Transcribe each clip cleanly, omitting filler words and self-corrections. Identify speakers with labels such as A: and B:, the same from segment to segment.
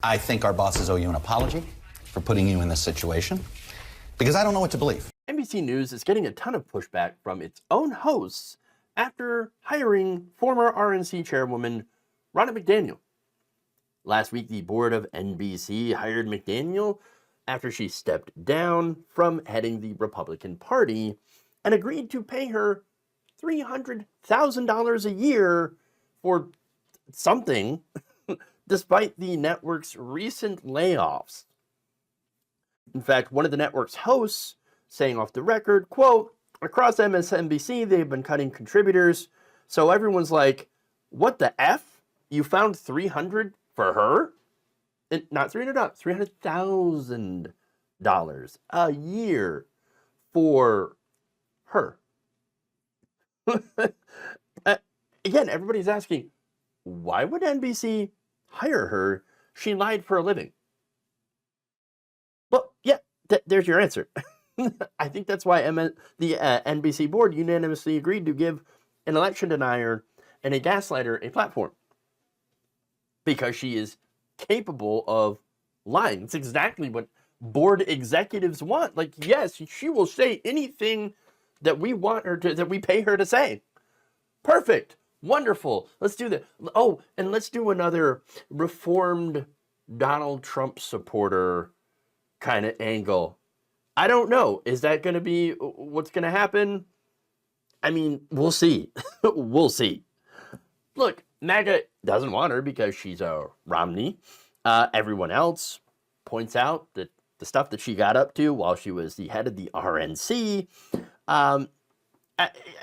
A: I think our bosses owe you an apology for putting you in this situation, because I don't know what to believe.
B: NBC News is getting a ton of pushback from its own hosts after hiring former RNC chairwoman Ronna McDaniel. Last week, the board of NBC hired McDaniel after she stepped down from heading the Republican Party and agreed to pay her $300,000 a year for something, despite the network's recent layoffs. In fact, one of the network's hosts saying off the record, quote, across MSNBC, they've been cutting contributors. So everyone's like, what the F? You found $300 for her? Not $300, $300,000 a year for her. Again, everybody's asking, why would NBC hire her? She lied for a living. Well, yeah, there's your answer. I think that's why the NBC board unanimously agreed to give an election denier and a gaslighter a platform, because she is capable of lying. It's exactly what board executives want. Like, yes, she will say anything that we want her to, that we pay her to say. Perfect. Wonderful. Let's do that. Oh, and let's do another reformed Donald Trump supporter kind of angle. I don't know. Is that going to be what's going to happen? I mean, we'll see. We'll see. Look, MAGA doesn't want her because she's a Romney. Everyone else points out that the stuff that she got up to while she was the head of the RNC.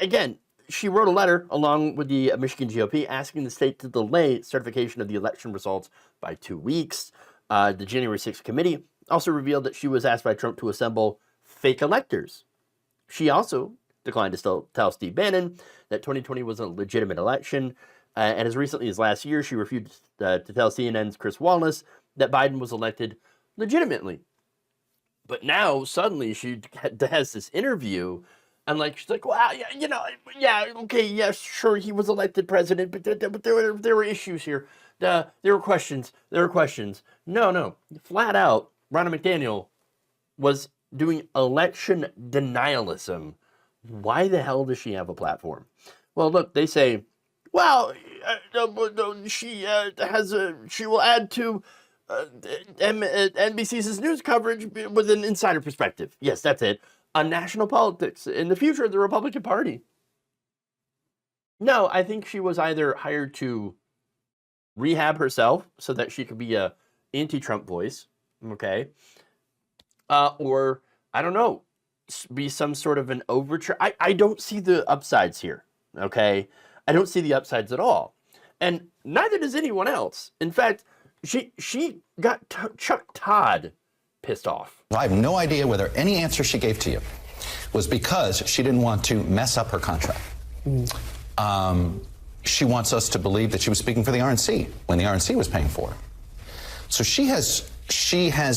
B: Again, she wrote a letter along with the Michigan GOP asking the state to delay certification of the election results by 2 weeks. The January 6th committee also revealed that she was asked by Trump to assemble fake electors. She also declined to tell Steve Bannon that 2020 was a legitimate election. And as recently as last year, she refused to tell CNN's Chris Wallace that Biden was elected legitimately. But now, suddenly, she has this interview, and she's like, well, yeah, sure, he was elected president, but there were issues here. There were questions. No. Flat out, Ronna McDaniel was doing election denialism. Why the hell does she have a platform? Well, look, they say, well, she will add to NBC's news coverage with an insider perspective. Yes, that's it. On national politics in the future of the Republican Party. No, I think she was either hired to rehab herself so that she could be a anti-Trump voice, okay? Or, I don't know, be some sort of an overture. I don't see the upsides here, okay? I don't see the upsides at all. And neither does anyone else. In fact, she got Chuck Todd pissed off.
A: I have no idea whether any answer she gave to you was because she didn't want to mess up her contract. She wants us to believe that she was speaking for the RNC when the RNC was paying for her. So she has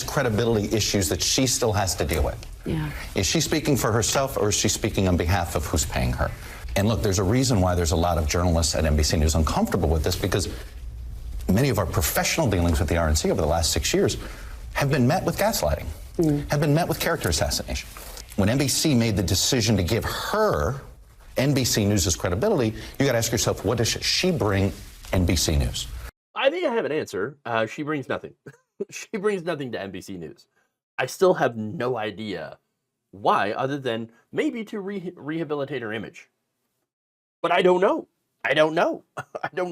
A: credibility issues that she still has to deal with.
C: Yeah.
A: Is she speaking for herself, or is she speaking on behalf of who's paying her? And look, there's a reason why there's a lot of journalists at NBC News uncomfortable with this, because many of our professional dealings with the RNC over the last 6 years have been met with gaslighting, have been met with character assassination. When NBC made the decision to give her NBC News' credibility, you got to ask yourself, what does she bring NBC News?
B: I think I have an answer. She brings nothing. She brings nothing to NBC News. I still have no idea why, other than maybe to rehabilitate her image. But I don't know. I don't know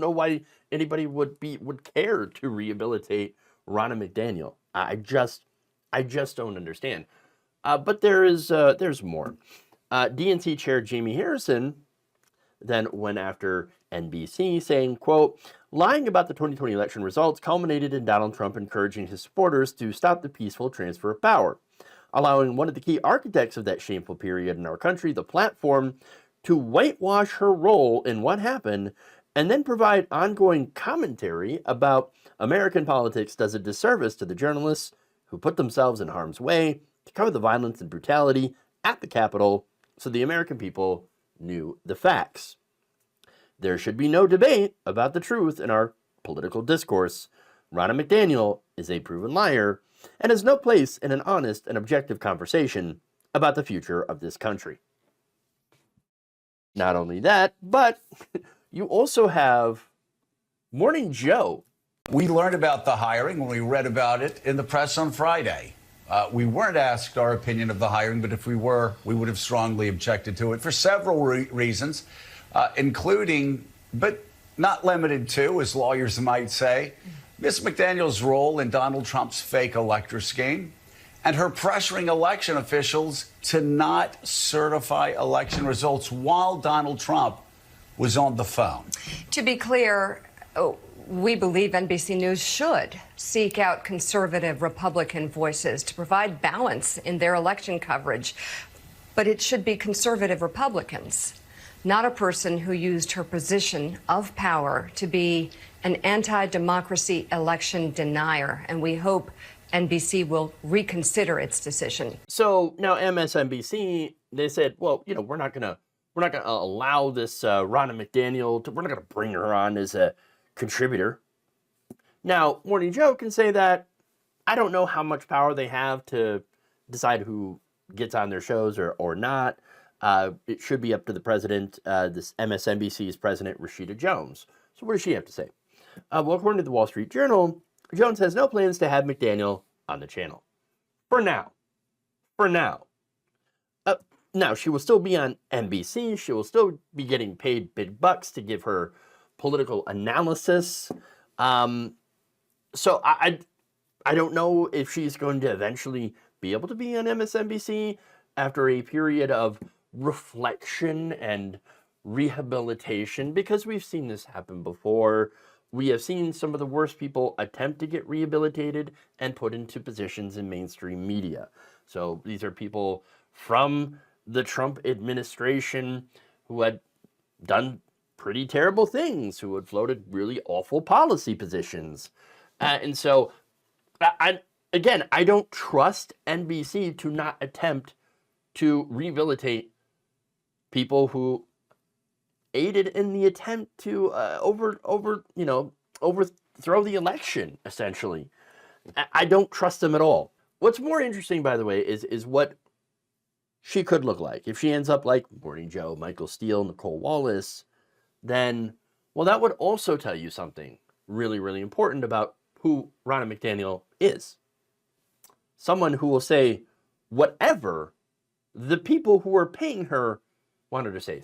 B: why anybody would care to rehabilitate Ronna McDaniel. I just don't understand. But there's more. DNC Chair Jamie Harrison then went after NBC, saying, quote, lying about the 2020 election results culminated in Donald Trump encouraging his supporters to stop the peaceful transfer of power, allowing one of the key architects of that shameful period in our country the platform to whitewash her role in what happened and then provide ongoing commentary about American politics does a disservice to the journalists who put themselves in harm's way to cover the violence and brutality at the Capitol so the American people knew the facts. There should be no debate about the truth in our political discourse, Ronna McDaniel is a proven liar and has no place in an honest and objective conversation about the future of this country. Not only that, but you also have Morning Joe.
C: We learned about the hiring when we read about it in the press on Friday. We weren't asked our opinion of the hiring, but if we were, we would have strongly objected to it for several reasons, including, but not limited to, as lawyers might say, Ms. McDaniel's role in Donald Trump's fake elector scheme and her pressuring election officials to not certify election results while Donald Trump was on the phone.
D: To be clear, we believe NBC News should seek out conservative Republican voices to provide balance in their election coverage. But it should be conservative Republicans, not a person who used her position of power to be an anti-democracy election denier. And we hope NBC will reconsider its decision.
B: So now MSNBC, they said, well, we're not gonna allow this Ronna McDaniel we're not gonna bring her on as a contributor. Now, Morning Joe can say that. I don't know how much power they have to decide who gets on their shows or not. It should be up to the president, this MSNBC's president, Rashida Jones. So what does she have to say? Well, according to the Wall Street Journal, Jones has no plans to have McDaniel on the channel. For now. Now, she will still be on NBC. She will still be getting paid big bucks to give her political analysis. So I don't know if she's going to eventually be able to be on MSNBC after a period of reflection and rehabilitation, because we've seen this happen before. We have seen some of the worst people attempt to get rehabilitated and put into positions in mainstream media. So these are people from the Trump administration who had done pretty terrible things, who had floated really awful policy positions. And so, I don't trust NBC to not attempt to rehabilitate people who aided in the attempt to overthrow the election, essentially. I don't trust them at all. What's more interesting, by the way, is what she could look like. If she ends up like Morning Joe, Michael Steele, Nicole Wallace, then, well, that would also tell you something really, really important about who Ronna McDaniel is. Someone who will say whatever the people who are paying her want her to say.